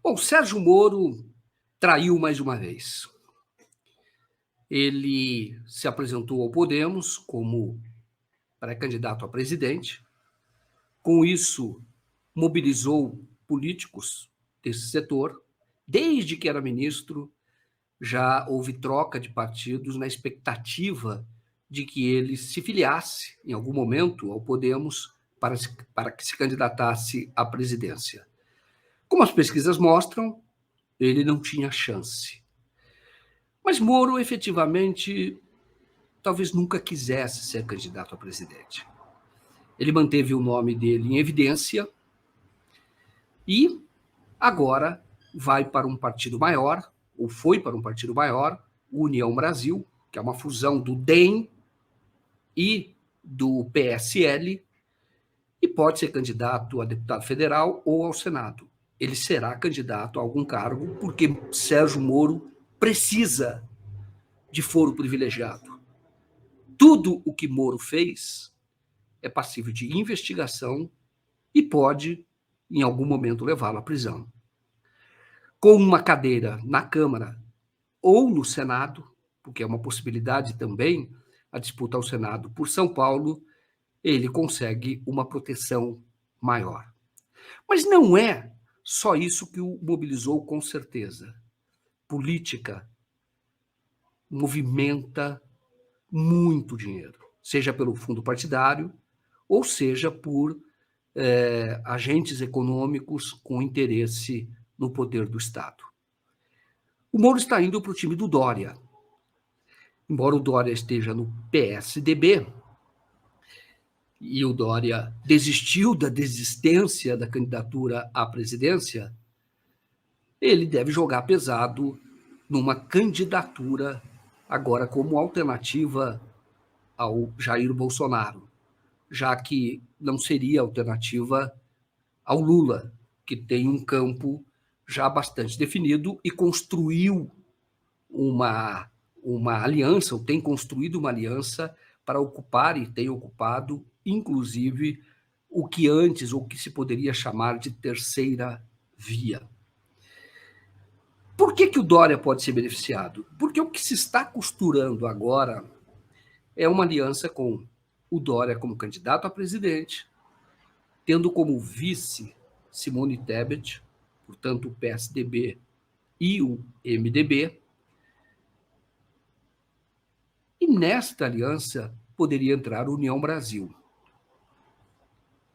Bom, Sérgio Moro traiu mais uma vez. Ele se apresentou ao Podemos como pré-candidato a presidente. Com isso, mobilizou políticos desse setor. Desde que era ministro, já houve troca de partidos na expectativa de que ele se filiasse, em algum momento, ao Podemos para que se candidatasse à presidência. Como as pesquisas mostram, ele não tinha chance. Mas Moro, efetivamente, talvez nunca quisesse ser candidato a presidente. Ele manteve o nome dele em evidência e agora vai para um partido maior, ou foi para um partido maior, o União Brasil, que é uma fusão do DEM e do PSL, e pode ser candidato a deputado federal ou ao Senado. Ele será candidato a algum cargo porque Sérgio Moro precisa de foro privilegiado. Tudo o que Moro fez é passível de investigação e pode, em algum momento, levá-lo à prisão. Com uma cadeira na Câmara ou no Senado, porque é uma possibilidade também a disputa ao Senado por São Paulo, ele consegue uma proteção maior. Mas não é só isso que o mobilizou com certeza. Política movimenta muito dinheiro, seja pelo fundo partidário, ou seja por agentes econômicos com interesse no poder do Estado. O Moro está indo para o time do Dória. Embora o Dória esteja no PSDB, e o Dória desistiu da desistência da candidatura à presidência, ele deve jogar pesado numa candidatura agora como alternativa ao Jair Bolsonaro, já que não seria alternativa ao Lula, que tem um campo já bastante definido e construiu uma aliança, ou tem construído uma aliança para ocupar e tem ocupado, inclusive, o que antes, ou que se poderia chamar de terceira via. Por que o Dória pode ser beneficiado? Porque o que se está costurando agora é uma aliança com o Dória como candidato a presidente, tendo como vice Simone Tebet, portanto, o PSDB e o MDB. E nesta aliança poderia entrar a União Brasil.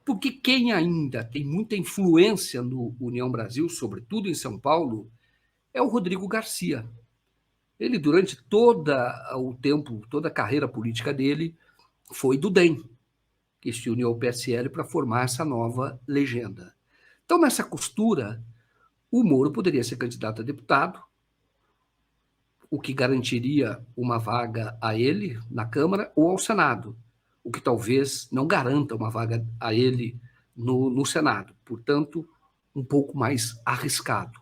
Porque quem ainda tem muita influência no União Brasil, sobretudo em São Paulo, é o Rodrigo Garcia. Ele, durante todo o tempo, toda a carreira política dele, foi do DEM, que se uniu ao PSL para formar essa nova legenda. Então, nessa costura, o Moro poderia ser candidato a deputado, o que garantiria uma vaga a ele na Câmara ou ao Senado, o que talvez não garanta uma vaga a ele no Senado. Portanto, um pouco mais arriscado.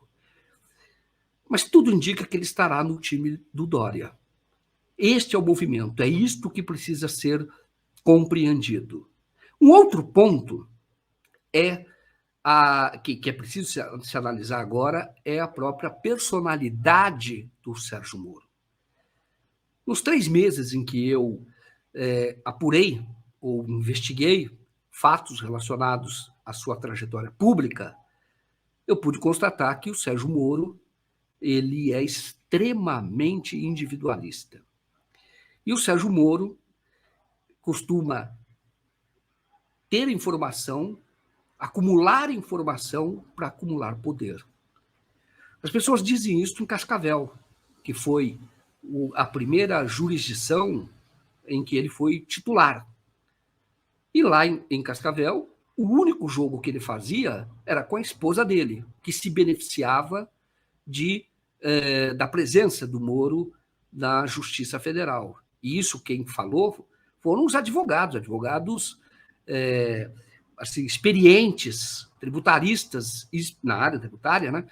Mas tudo indica que ele estará no time do Dória. Este é o movimento, é isto que precisa ser compreendido. Um outro ponto que é preciso se analisar agora é a própria personalidade do Sérgio Moro. Nos 3 meses em que eu apurei ou investiguei fatos relacionados à sua trajetória pública, eu pude constatar que o Sérgio Moro ele é extremamente individualista. E o Sérgio Moro costuma ter informação, acumular informação para acumular poder. As pessoas dizem isso em Cascavel, que foi a primeira jurisdição em que ele foi titular. E lá em Cascavel, o único jogo que ele fazia era com a esposa dele, que se beneficiava da presença do Moro na Justiça Federal. E isso quem falou foram os advogados assim, experientes, tributaristas na área tributária, né,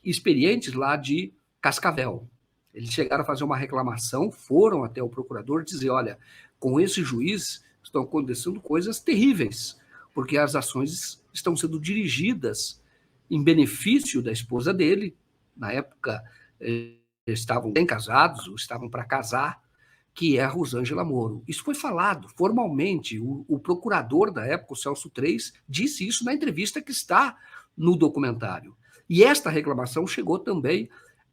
experientes lá de Cascavel. Eles chegaram a fazer uma reclamação, foram até o procurador dizer, olha, com esse juiz estão acontecendo coisas terríveis, porque as ações estão sendo dirigidas em benefício da esposa dele. Na época, estavam bem casados, ou estavam para casar, que é a Rosângela Moro. Isso foi falado formalmente. O procurador da época, o Celso Treis, disse isso na entrevista que está no documentário. E esta reclamação chegou também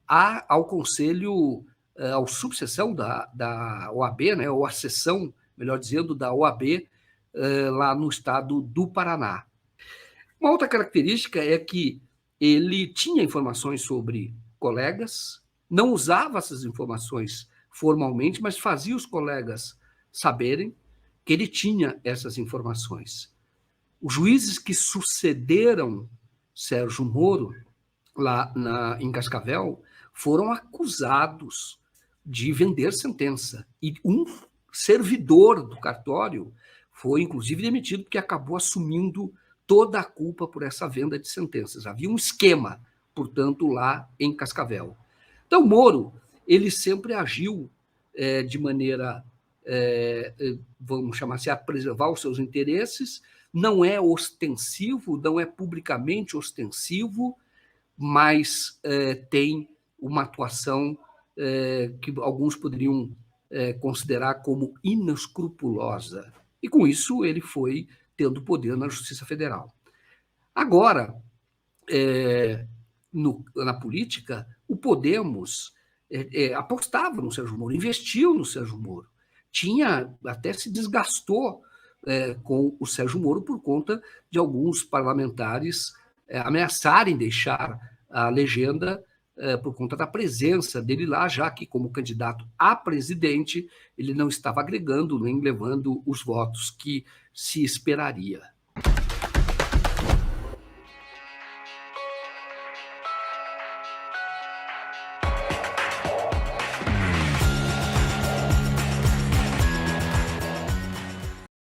ao Conselho, à subseção da OAB, né, ou à seção, melhor dizendo, da OAB, lá no estado do Paraná. Uma outra característica é que ele tinha informações sobre colegas, não usava essas informações formalmente, mas fazia os colegas saberem que ele tinha essas informações. Os juízes que sucederam Sérgio Moro lá em Cascavel foram acusados de vender sentença. E um servidor do cartório foi, inclusive, demitido porque acabou assumindo toda a culpa por essa venda de sentenças. Havia um esquema, portanto, lá em Cascavel. Então, Moro, ele sempre agiu de maneira, vamos chamar assim, a preservar os seus interesses, não é ostensivo, não é publicamente ostensivo, mas tem uma atuação que alguns poderiam considerar como inescrupulosa. E, com isso, ele foi tendo poder na Justiça Federal. Agora, na política, o Podemos apostava no Sérgio Moro, investiu no Sérgio Moro. Até se desgastou com o Sérgio Moro por conta de alguns parlamentares ameaçarem deixar a legenda por conta da presença dele lá, já que, como candidato a presidente, ele não estava agregando nem levando os votos que se esperaria.